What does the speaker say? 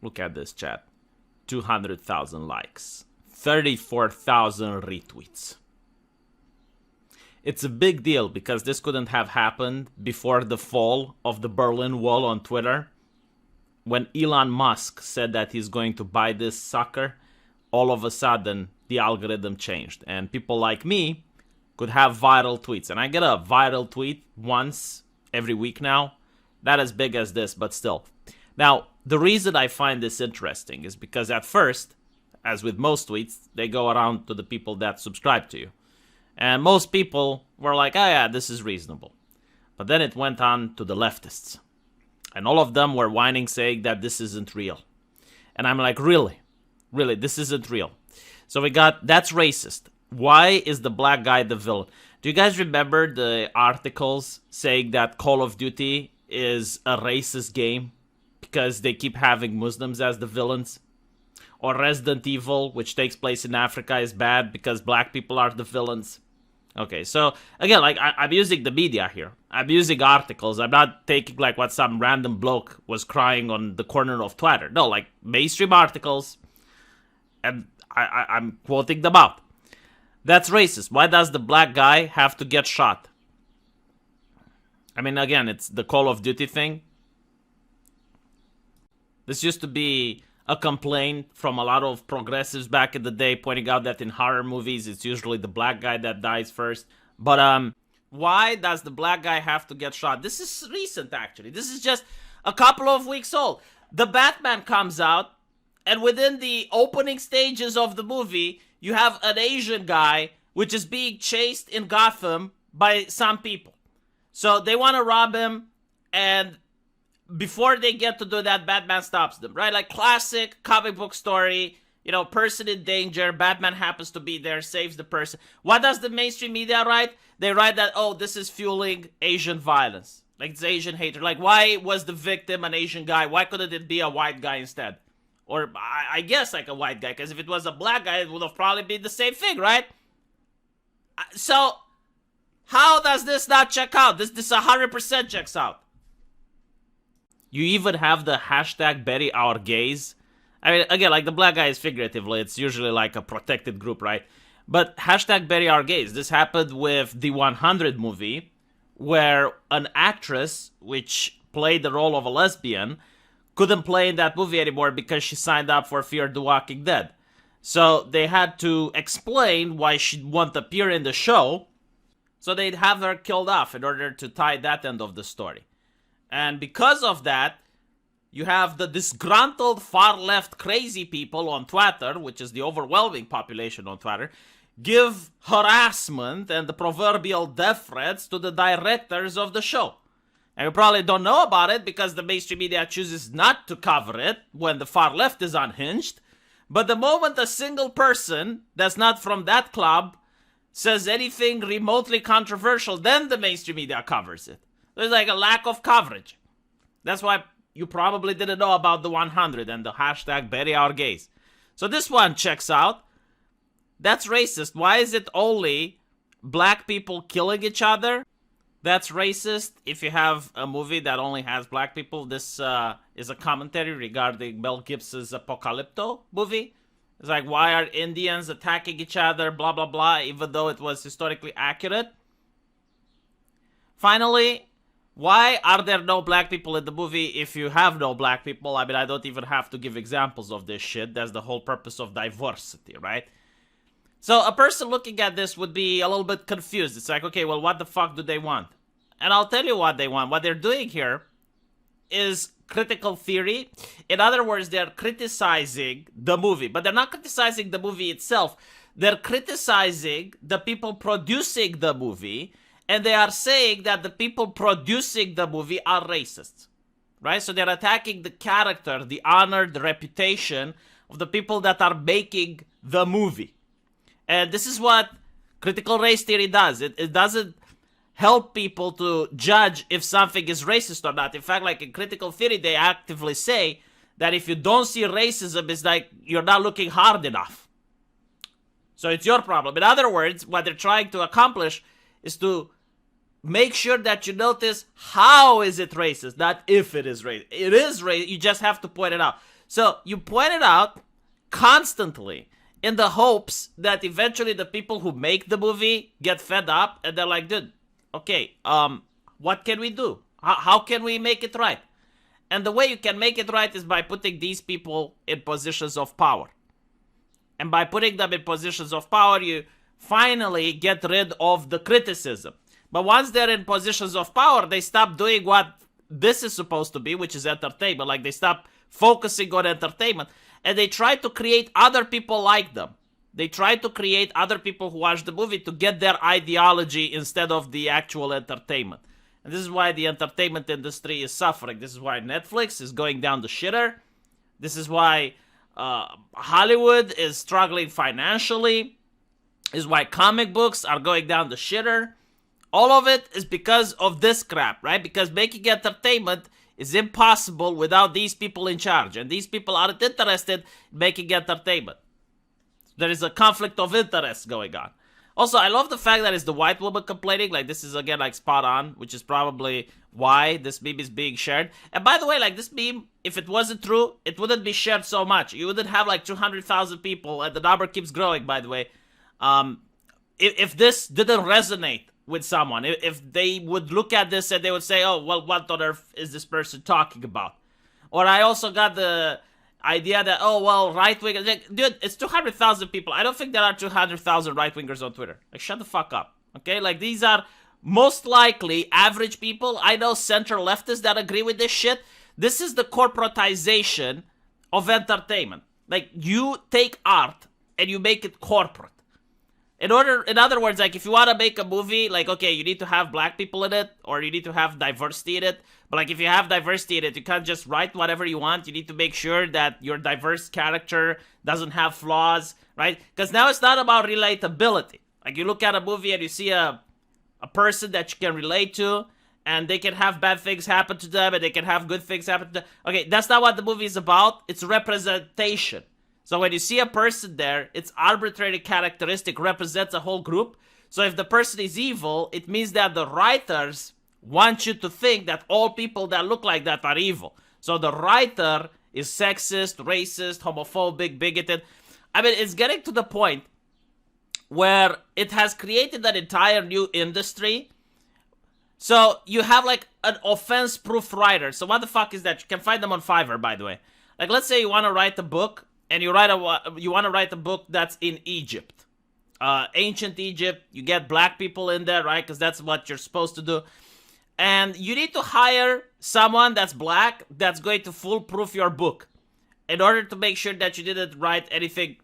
Look at this, chat. 200,000 likes. 34,000 retweets. It's a big deal because this couldn't have happened before the fall of the Berlin Wall on Twitter. When Elon Musk said that he's going to buy this sucker, all of a sudden the algorithm changed. And people like me could have viral tweets. And I get a viral tweet once every week now. Not as big as this, but still. Now, the reason I find this interesting is because at first, as with most tweets, they go around to the people that subscribe to you. And most people were like, oh yeah, this is reasonable. But then it went on to the leftists. And all of them were whining, saying that this isn't real. And I'm like, really? Really, this isn't real. So we got, that's racist. Why is the black guy the villain? Do you guys remember the articles saying that Call of Duty is a racist game because they keep having Muslims as the villains? Or Resident Evil, which takes place in Africa, is bad because black people are the villains. Okay, so again, like I'm using the media here. I'm using articles. I'm not taking like what some random bloke was crying on the corner of Twitter. No, like mainstream articles, and I'm quoting them out. That's racist. Why does the black guy have to get shot? I mean, again, it's the Call of Duty thing. This used to be a complaint from a lot of progressives back in the day, pointing out that in horror movies, it's usually the black guy that dies first. But why does the black guy have to get shot? This is recent, actually. This is just a couple of weeks old. The Batman comes out, and within the opening stages of the movie, you have an Asian guy which is being chased in Gotham by some people. So they want to rob him, and before they get to do that, Batman stops them, right? Like classic comic book story, you know, person in danger, Batman happens to be there, saves the person. What does the mainstream media write? They write that, oh, this is fueling Asian violence. Like, it's Asian hatred. Like, why was the victim an Asian guy? Why couldn't it be a white guy instead? Or, I guess, like a white guy, because if it was a black guy, it would have probably been the same thing, right? So, how does this not check out? This 100% checks out. You even have the hashtag bury our gays. I mean, again, like the black guy is figuratively, it's usually like a protected group, right? But hashtag bury our gays. This happened with the 100 movie, where an actress, which played the role of a lesbian, couldn't play in that movie anymore because she signed up for Fear the Walking Dead. So they had to explain why she won't appear in the show, so they'd have her killed off in order to tie that end of the story. And because of that, you have the disgruntled far-left crazy people on Twitter, which is the overwhelming population on Twitter, give harassment and the proverbial death threats to the directors of the show. And you probably don't know about it because the mainstream media chooses not to cover it when the far left is unhinged. But the moment a single person that's not from that club says anything remotely controversial, then the mainstream media covers it. There's like a lack of coverage. That's why you probably didn't know about the 100 and the hashtag bury our gays. So this one checks out. That's racist. Why is it only black people killing each other? That's racist. If you have a movie that only has black people, this is a commentary regarding Mel Gibson's Apocalypto movie. It's like, why are Indians attacking each other, blah, blah, blah, even though it was historically accurate. Finally, why are there no black people in the movie if you have no black people? I mean, I don't even have to give examples of this shit. That's the whole purpose of diversity, right? So a person looking at this would be a little bit confused. It's like, okay, well, what the fuck do they want? And I'll tell you what they want. What they're doing here is critical theory. In other words, they're criticizing the movie. But they're not criticizing the movie itself. They're criticizing the people producing the movie. And they are saying that the people producing the movie are racists, right? So they're attacking the character, the honor, the reputation of the people that are making the movie. And this is what critical race theory does. It doesn't help people to judge if something is racist or not. In fact, like in critical theory, they actively say that if you don't see racism, it's like you're not looking hard enough. So it's your problem. In other words, what they're trying to accomplish is to make sure that you notice how is it racist, not if it is racist. It is racist, you just have to point it out. So you point it out constantly in the hopes that eventually the people who make the movie get fed up and they're like, dude, okay, what can we do? How can we make it right? And the way you can make it right is by putting these people in positions of power. And by putting them in positions of power, you finally get rid of the criticism. But once they're in positions of power, they stop doing what this is supposed to be, which is entertainment. Like, they stop focusing on entertainment. And they try to create other people like them. They try to create other people who watch the movie to get their ideology instead of the actual entertainment. And this is why the entertainment industry is suffering. This is why Netflix is going down the shitter. This is why Hollywood is struggling financially. This is why comic books are going down the shitter. All of it is because of this crap, right? Because making entertainment is impossible without these people in charge. And these people aren't interested in making entertainment. There is a conflict of interest going on. Also, I love the fact that it's the white woman complaining. Like, this is, again, like, spot on, which is probably why this meme is being shared. And by the way, like, this meme, if it wasn't true, it wouldn't be shared so much. You wouldn't have, like, 200,000 people, and the number keeps growing, by the way. If this didn't resonate with someone, if they would look at this and they would say, oh, well, what on earth is this person talking about? Or I also got the idea that, oh, well, right-wingers, like, dude, it's 200,000 people. I don't think there are 200,000 right-wingers on Twitter. Like, shut the fuck up, okay? Like, these are most likely average people. I know center-leftists that agree with this shit. This is the corporatization of entertainment. Like, you take art and you make it corporate. In other words, like, if you want to make a movie, like, okay, you need to have black people in it, or you need to have diversity in it. But, like, if you have diversity in it, you can't just write whatever you want. You need to make sure that your diverse character doesn't have flaws, right? Because now it's not about relatability. Like, you look at a movie and you see a person that you can relate to, and they can have bad things happen to them, and they can have good things happen to them. Okay, that's not what the movie is about. It's representation. So when you see a person there, its arbitrary characteristic represents a whole group. So if the person is evil, it means that the writers want you to think that all people that look like that are evil. So the writer is sexist, racist, homophobic, bigoted. I mean, it's getting to the point where it has created an entire new industry. So you have like an offense-proof writer. So what the fuck is that? You can find them on Fiverr, by the way. Like, let's say you want to write a book, and you want to write a book that's in Egypt. Ancient Egypt. You get black people in there, right? Because that's what you're supposed to do. And you need to hire someone that's black that's going to foolproof your book in order to make sure that you didn't write anything